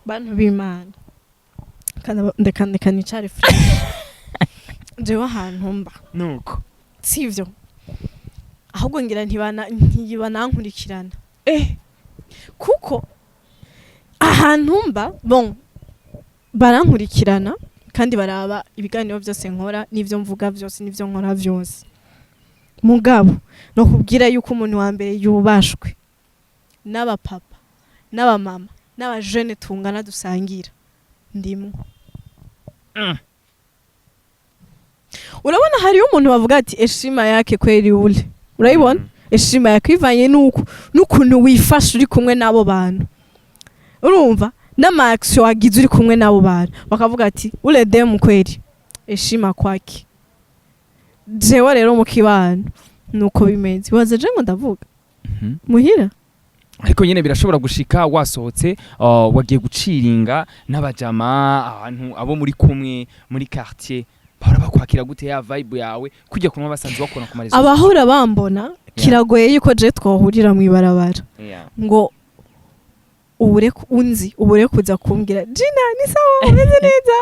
[SPEAKER 2] bantu b'Imana ndeka nicare fresh je ahantu mba
[SPEAKER 1] nuko
[SPEAKER 2] sivyo ahubwo ngira ntibanankurikirana kuko ahantu mba bon barankurikirana kandi baraba ibiganiro byose nkora n'ivyo mvuga byose n'ivyo nkora byose mugabo no kubwira yuko umuntu wa mbere yubashwe n'abapapa n'abamama n'abajene tungana dusangira ndimwe urabona hari umuntu bavuga ati heshima yake kweli ule urayibona heshima yake ivanye n'ukuntu wifasha uri kumwe n'abo bantu urumva n'amaction wagize uri kumwe n'abo bantu bakavuga ati ule demu kweli heshima kwake jewe rero mu kibano nuko bimeze waza je ngo ndavuga muhira
[SPEAKER 1] ariko nyene birashobora gushika wasohotse wagiye guciringa n'abajama abantu abo muri kumwe muri quartier bahora bakwakira gute ya vibe yawe kujya kumwe basanzwe bakora ku marezo
[SPEAKER 2] abahora bambona kiragoye yuko je twohurira mu ibarabara ngo ubure kuza kumbwira Gina ni sawa umeze neza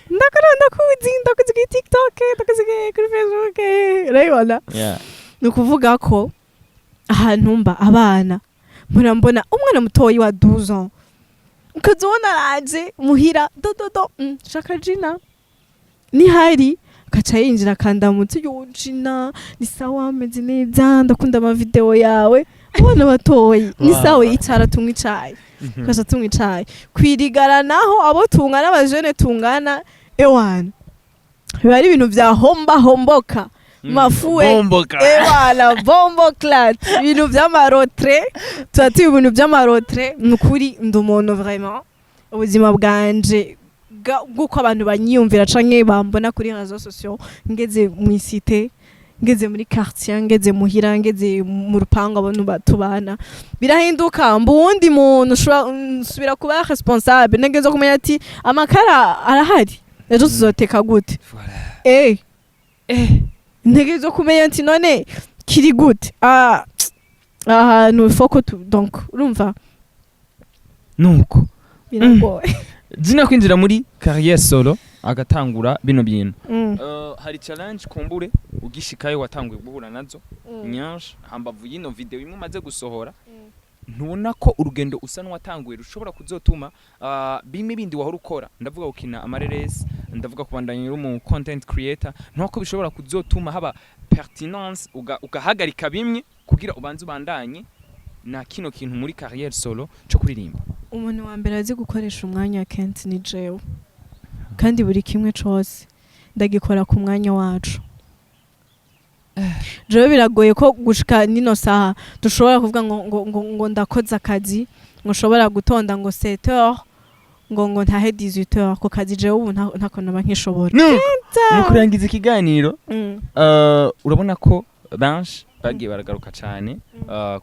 [SPEAKER 2] ndakuzi kuri TikTok ndakuzi kuri Facebook urayibona ni ukuvuga ko ahantu mba abana murambona umwana mutoyi wa 12 ans ukazona araje muhira shaka Gina ni hari akaca yinjira akandamutse yo Gina ni sawa ameze neza ndakunda ama video yawe abana batoyi ni sawa yicara tumwe icayi kasha tumwe icayi kwirigara naho abo tungana abajene tungana ewana bari ibintu vya homboka mafuwe ewana bombo clat ibintu vy'amarotre tuati ibintu vy'amarotre nukuri ndumuntu vraiment ubuzima bwanje guko abantu banyiyumvira canke bambona kuri réseaux sociaux ngeze mu cité ngeze muri quartier ngeze muhira ngeze mu rupango abantu batubana birahinduka mbundi muntu nsubira kuba responsable ngeze kumenya ati amakara arahari ejo tuzoteka gute ntegezo kumenya ati none kiri gute ahantu foko donc urumva
[SPEAKER 1] nuko
[SPEAKER 2] biragoye
[SPEAKER 1] Gina kwinjira muri carrière solo agatangura bino bintu hari challenge kumbure ugishikayo watanguye guhura nazo nyinshi hambavu yino video imwe maze gusohora ntubona ko urugendo usa n'watanguye rushobora kuzotuma bimwe bindi wahora ukora ndavuga ukina amareresi ndavuga kubandanya mu content creator ntako bishobora kuzotuma haba pertinence ugahagarika bimwe kugira ubanze ubandanye na kino kintu muri carrière solo cyo kuririmba
[SPEAKER 2] umuntu wa mbere azi gukoresha umwanya Kent ni jewe kandi buri kimwe cyose ndagikora ku mwanya wacu jewe biragoye ko gushika nino saha dushobora kuvuga ngo ndakoza akazi ngo shobora gutonda ngo 7h ngo ntahe 18h ko kazi jewe ubu ntako naba nkishobora
[SPEAKER 1] no kurangiza ikiganiro urabona ko benshi bagiye baragaruka cyane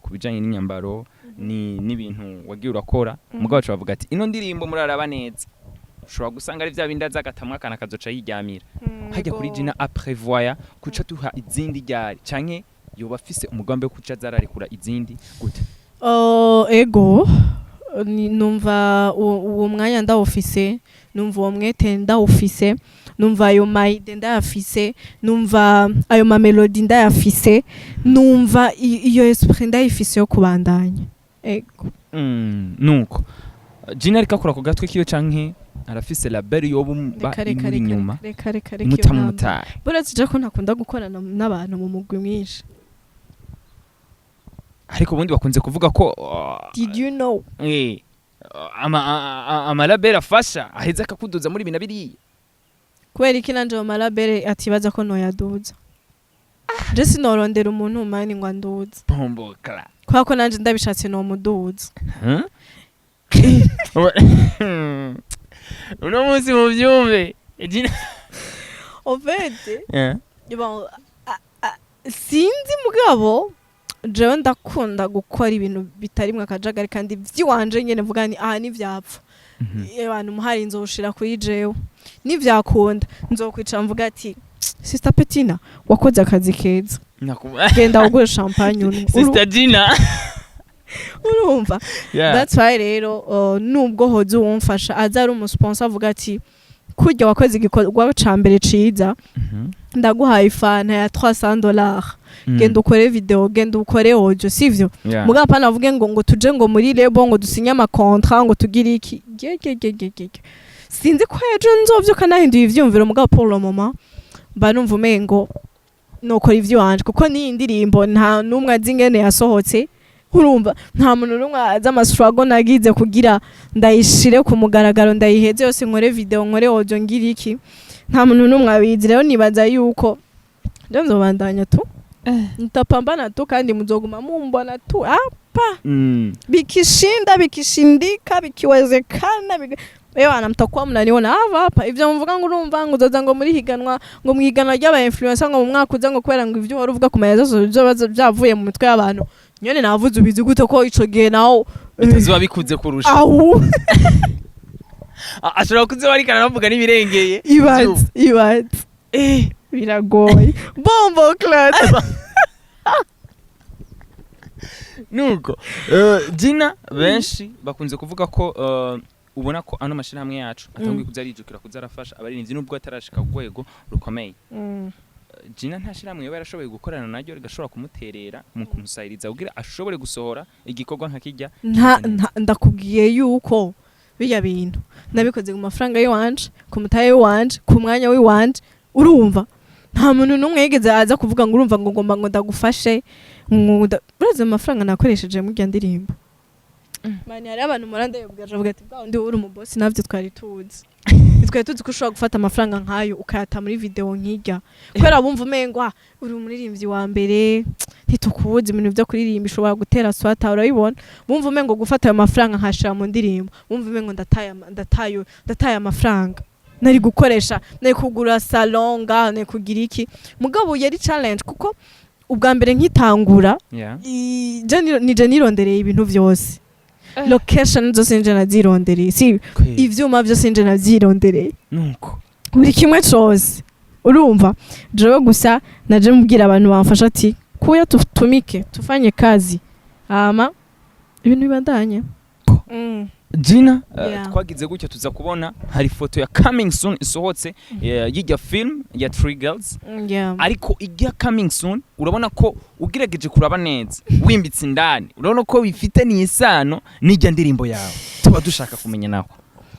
[SPEAKER 1] kubijanye n'inyambaro ni n'ibintu wagiye urakora mugabo bavuga ati ino ndirimbo muraraba neza ushobora gusanga ari vya bindi azagatamwa kana kazoca yiryamira hajya kuri Gina aprevoya kuca tuha izindi ryari canke yoba afise umugambi wo kuca zararekura izindi gute
[SPEAKER 2] ego numva uwo mwanya ndawufise numva uwo mwete ndawufise numva ayo maide ndayafise numva ayo mamelodi ndayafise numva iyo esprit ndayifise yo kubandanya ego
[SPEAKER 1] nuko Gina ariko akora ku gatwe kiyo canke arafise label yoba imuri nyuma
[SPEAKER 2] reka
[SPEAKER 1] mutamutaye
[SPEAKER 2] buretse je ko ntakunda gukorana n'abantu mu mugwi mwinshi
[SPEAKER 1] ariko ubundi bakunze kuvuga ko
[SPEAKER 2] did you know
[SPEAKER 1] ama label afasha aheza akakuduza muri bina biriya
[SPEAKER 2] kubera iki nanje ama label atibaza ko no yaduza je sinorondera umuntu mani ngo anduze
[SPEAKER 1] bombokla
[SPEAKER 2] kwa ko nanje ndabishatse no muduza
[SPEAKER 1] uno munsi mu byumve
[SPEAKER 2] en fait sinzi mugabo jewe ndakunda gukora ibintu bitarimwe akajagari kandi vyiwanje nyene mvuga ni aha ni vyapfa abantu muhari nzoshira kuri jewe ni vyakunda nzokwicara mvuga ati sister Petina wakoze akazi keza genda ugure champagne
[SPEAKER 1] sister Gina
[SPEAKER 2] urumva that's why rero nubwo hoze umfasha azari umusponsor avuga ati kujya wakoze igikorwa cambere ciza ndaguhaye fana ya $300 genda ukore video genda ukore audio sivyo muga pana avuge ngo tuje ngo muri lebo ngo dusinye ama contrat ngo tugire iki sinzi ko ejo nzovyuka nahinduye ivyumviro muga pour le moment mba numva umengo nokora ivyo wanje kuko ni indirimbo nta numwe azingene yasohotse urumva nta muntu numwe aza amastruggle nagize kugira ndayishire ku mugaragaro ndayiheze yose nkore video nkore audio ngira iki nta muntu numwe abizi rero nibaza yuko nzobandanya tu nitapambana tu kandi muzoguma mumbona tu hapa bikishinda bikishindika bikiwezekana Ewana mtakuwa mnaniona hapa ivyo mvuga ngo urumva ngo uzoza ngo muri higanwa ngo mwigana ry'aba influencer ngo mu mwaka uza ngo kwera ngo ivyo waruvuga ku mayezo byavuye mu mitwe y'abantu nyone navuze ubizi gute ko ico gihe naho
[SPEAKER 1] bitazuba bikuze kurusha ashobora kuze barikana navuga nibirengeye
[SPEAKER 2] ibat biragoye bombo class
[SPEAKER 1] nuko Gina benshi bakunze kuvuga ko ubona ko ano mashirahamwe yacu atangiye kuzarijukira kuzarafasha abarinzi nubwo atarashika ku rwego rukomeye Gina ntashiramwe yoba yarashoboye gukorana naryo rigashobora kumuterera mu kumusayiriza kugira ashobore gusohora igikorwa nka kijya
[SPEAKER 2] ndakubwiye yuko biya bintu nabikoze mu mafaranga y'wanje ku mutaye wanje ku mwanya w'iwanje urumva nta muntu numwe yigeze aza kuvuga ngo urumva ngo ngomba ngo ndagufashe uraze amafaranga nakoresheje mu gihe ndirimbo mani hari abantu muranda yobwaje avuga ati bwa ndi uri umubosi navyo twari tuzi twari tuzi ko ushobora gufata amafaranga nkayo ukayata muri video nkijya kwera bumva umengo uri umuririmbyi wa mbere ntitukubuze ibintu byo kuririmba ishobora gutera swata urayibona bumva umengo gufata ayo mafaranga nkashira mu ndirimbo bumva umengo ndataye amafaranga nari gukoresha nari kugura salonga nari kugira iki mugabo yari challenge kuko ubwa mbere nkitangura nije nirondereye ibintu byose location zose nje nazirondereye si ivyuma byose nje nazirondereye
[SPEAKER 1] nuko
[SPEAKER 2] buri kimwe cyose urumva jewe gusa naje mubwira abantu bamfasha ati kuya tutumike tufanye kazi ama ibintu bibandanye
[SPEAKER 1] Gina twagize gutyo tuza kubona hari foto ya coming soon isohotse y'ijya film ya Three Girls ariko ijya coming soon urabona ko ugirageje kuraba neza wimbitse indani urabona ko bifite ni isano n'ijya ndirimbo yawe tuba dushaka kumenya naho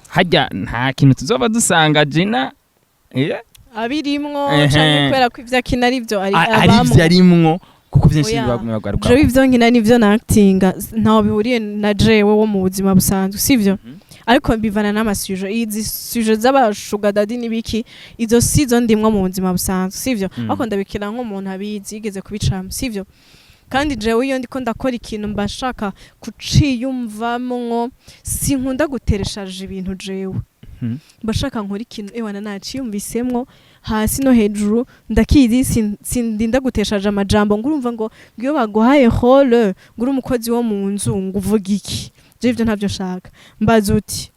[SPEAKER 1] hajya nta kintu tuzoba dusanga Gina
[SPEAKER 2] abirimwo cyane kwera ko ivya kinari byo ari
[SPEAKER 1] arimwo kuko byinshi bagumye bagaruka
[SPEAKER 2] jewe ivyo nkina nivyo na actinga ntaho bihuriye na jewe wo mu buzima busanzwe sivyo ariko mbivana n'amasuje izi suje z'abashuga dadi nibiki izo sizo ndimwe mu buzima busanzwe sivyo ariko ndabikira nk'umuntu abizi yigeze kubicamo sivyo kandi jewe iyo ndiko ndakora ikintu mbashaka kuciyumvamwo sinkunda gutereshaje ibintu jewe bashaka nkora ikintu ewana naciyumvisemwo hasi no hejuru ndakizi sindinda guteshaje amajambo ngurumva ngo ngiyo baguhaye role nguru umukozi wo mu nzu nguvuga iki je ivyo ntavyo shaka mbaza uti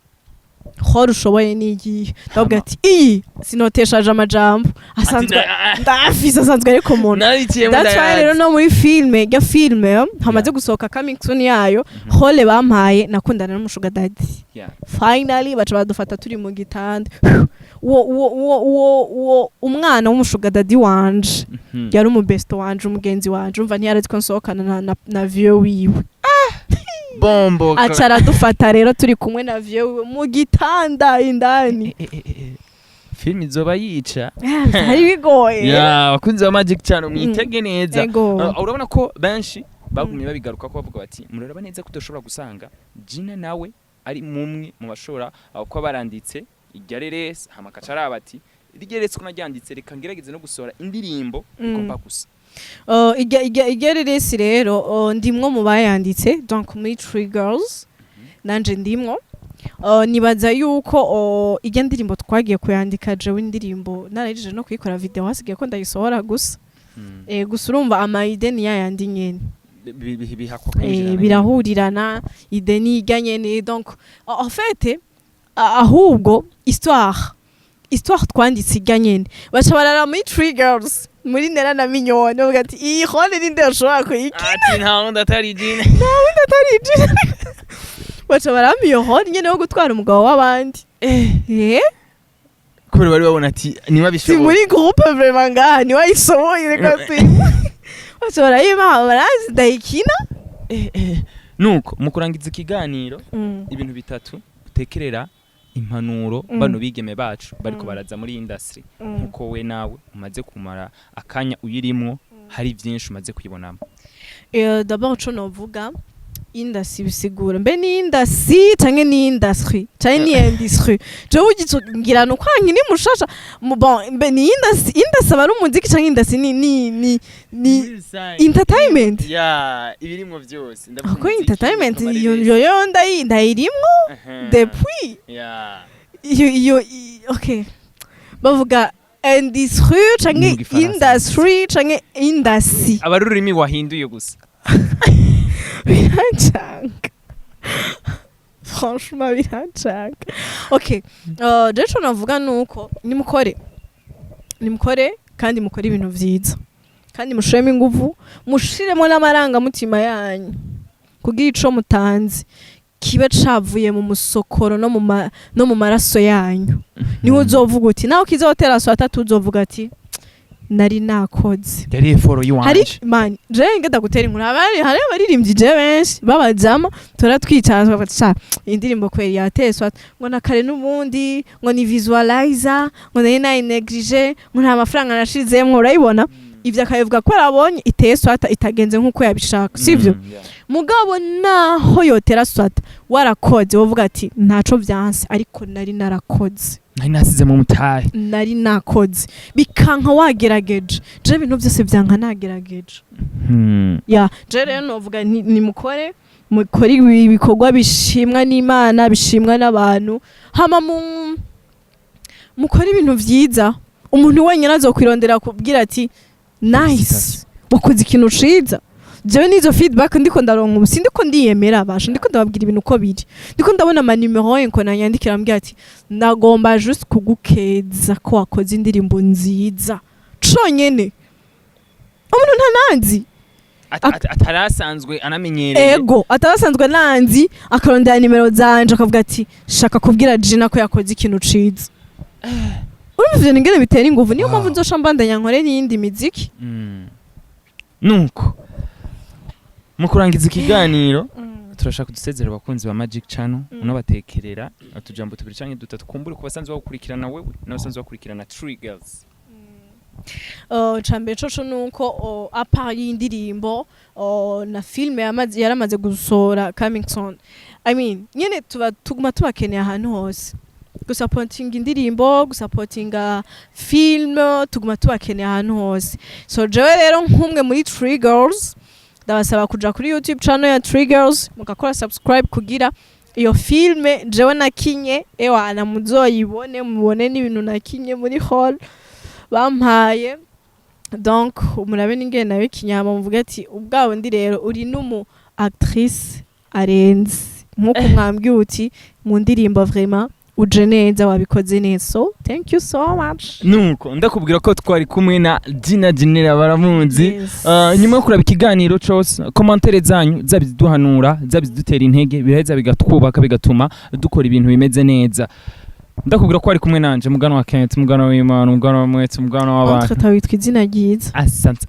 [SPEAKER 2] horo ushoboye n'igihe ndavuga ati iyi sinoteshaje amajambo asanzwe ndafise asanzwe ariko umuntu that's why rero no muri filme ya filme hamaze gusohoka coming soon yayo hole bampaye nakundana n'umushuga daddy finally baca badufata turi mu gitanda wo umwana w'umushuga daddy wanje yari umubesto wanje umugenzi wanje umva ntiyari ko nsohokana na vieux wiwe
[SPEAKER 1] bombo
[SPEAKER 2] acara dufata rero turi kumwe na vieux mu gitanda indani
[SPEAKER 1] film izoba yica
[SPEAKER 2] hari bigoye
[SPEAKER 1] bakunze ba Magic cyane mwitege neza urabona ko benshi bagumye babigaruka ko bavuga bati muraraba neza ko utoshobora gusanga Gina nawe ari mumwe mu bashora ko baranditse igererese hamakacara bati rigeretse ko naryanditse reka ngerageze no gusora indirimbo igomba gusa igererese rero ndimwo mu bayanditse donc muri Three Girls nanje ndimwo nibaza yuko ijya ndirimbo twagiye kuyandika jewe indirimbo narayije no kuyikora video hasigaye ko ndayisohora gusa gusa urumva amaide ni yayandi nyene birahurirana ide ni ijya nyene donc en fait ahubwo histoire twanditse ijya nyene baca barara muri Three Girls muri nera na minyone uvuga ati iyi hone ninde ushobora kuyikina ati nta wundi atari Gina
[SPEAKER 2] baca baramba iyo hone nyene yo gutwara umugabo w'abandi
[SPEAKER 1] kubera bari babona ati niba bishoboye
[SPEAKER 2] si muri groupe vraiment ngaha niba yisoboye reka baca barayima barazi ndayikina
[SPEAKER 1] nuko mu kurangiza ikiganiro ibintu bitatu utekerera impanuro bano bigeme bacu bariko baraza muri industry nkuko we nawe umaze kumara akanya uyirimwo hari byinshi umaze kuyibonamo
[SPEAKER 2] d'abord co novuga industry bisigura mbe ni industry canke ni industry canke ni industry je ugigira no kwanki ni mushasha bon mbe ni industry bari umuziki canke industry ni entertainment
[SPEAKER 1] ibirimwo byose
[SPEAKER 2] ko entertainment yo ndayirimwo depuis yo okay bavuga industry canke industry canke industry
[SPEAKER 1] abarurimi wahinduye gusa
[SPEAKER 2] biracanga franchement biracanga okay je navuga nuko nimukore kandi mukore ibintu vyiza kandi mushiremo ingufu mushiremo n'amaranga mutima yanyu kugira ico mutanze kibe cavuye mu musokoro no mu maraso yanyu niho uzovuga uti naho kizotera so atatu uzovuga ati nari nakoze
[SPEAKER 1] yari eforo yiwanje
[SPEAKER 2] hari man je ngenda gutera inkuru hari abaririmbyi je benshi babajama turatwicaza babaca indirimbo kweri yateswa ngo nakare n'ubundi ngo ni visualizer ngo nari neglige ngo nta mafaranga nashizemwe urayibona ivyo akayivuga ko arabonye iteswa itagenze nkuko yabishaka sivyo mugabo naho yotera swata warakoze wovuga ati ntaco vyanse ariko nari narakoze
[SPEAKER 1] nari nasize mu mutahe
[SPEAKER 2] nari nakoze bikanka wagerageje je ibintu byose byanka nagerageje je rero novuga ni mukore ibikorwa bishimwa n'Imana bishimwa n'abantu hama mukore ibintu vyiza umuntu wenyine azokwirondera kubwira ati nice wakoze ikintu ciza jewe nizo feedback ndiko ndaronka ubu sindiko ndiyemera basha ndiko ndababwira ibintu uko biri ndiko ndabona ama numero yenko nanyandikira mbwira ati ndagomba just kugukeza ko wakoze indirimbo nziza conyene umuntu ntananzi
[SPEAKER 1] atarasanzwe anamenyereye
[SPEAKER 2] ego atarasanzwe nanzi akarondera nimero zanje akavuga ati shaka kubwira Gina ko yakoze ikintu ciza urumva ngene bitera ingufu niyo mpamvu nzosha mbandanya nkore n'iyindi miziki
[SPEAKER 1] nuko mu kurangiza ikiganiro turashaka kudusezera abakunzi ba Magic Channel unabatekerera atujambo tubiri canke dutatu kumbure ku basanzwe bakurikirana wewe n'abasanzwe bakurikirana Three Girls
[SPEAKER 2] cambe coco nuko apa y'indirimbo na filme yaramaze gusora coming soon I mean nyene tuguma tubakeneye ahantu hose gusupporting indirimbo gusupportinga film tuguma tubakeneye ahantu hose so jewe rero nkumwe muri Three Girls ndabasaba kuja kuri YouTube channel ya Three Girls mugakora subscribe kugira iyo filme jewe nakinye ewana muzoyibone mubone n'ibintu nakinye muri hall bampaye donc murabe n'ingene nawe kinyama muvuga ati ubwabo ndi rero uri numu actrice arenze nkuko mwambwiye uti mu ndirimbo vraiment uje neza wabikoze neza so thank you so much.
[SPEAKER 1] nuko ndakubwira ko twari kumwe na Gina Genera baramuzi.
[SPEAKER 2] Yes.
[SPEAKER 1] Nyuma yo kuraba ikiganiro cyose commentaire zanyu zabiduhanura zabidutera intege biraheza bigatwubaka bigatuma dukora ibintu bimeze neza. Ndakubwira ko ari kumwe nanje mugano wa Kent mugano w'Imana mugano wa Mwete mugano w'abantu.
[SPEAKER 2] Entre tawitwa izina ryiza.
[SPEAKER 1] Asante.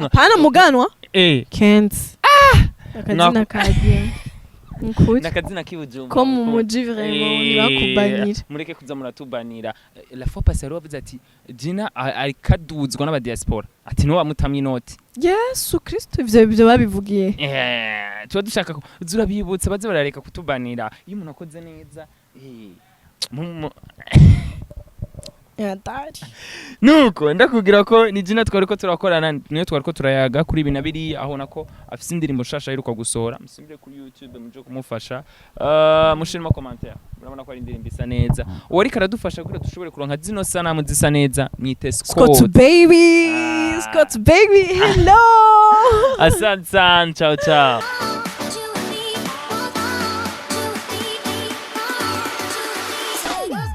[SPEAKER 2] Hapana muganwa? Kent. Akazina kagiye. Nkuri.
[SPEAKER 1] Nakazina k'ibujumba.
[SPEAKER 2] Ko mu muji vraiment nibakubanira.
[SPEAKER 1] Mureke kuza muratubanira. La fois passée bavuze ati Gina ari kaduzwa n'aba diaspora. Ati no wamutamye inoti.
[SPEAKER 2] Yesu Kristo ivyo babivugiye.
[SPEAKER 1] Tuba dushaka ko zurabibutsa baze barareka kutubanira. Iyo umuntu akoze neza
[SPEAKER 2] yatari
[SPEAKER 1] nuko ndakubwira ko ni Gina twari ko turakorana niyo twari ko turayaga kuri ibi nabiri aho nako afise indirimbo shasha yiruka gusohora musimbire kuri YouTube muje kumufasha mushirimo commentaire murabona ko ari indirimbo isa neza uwari karadufasha kugira dushobore kuronka zino sanamu zisa neza mwite
[SPEAKER 2] Scott baby Scott baby hello
[SPEAKER 1] asante ciao ciao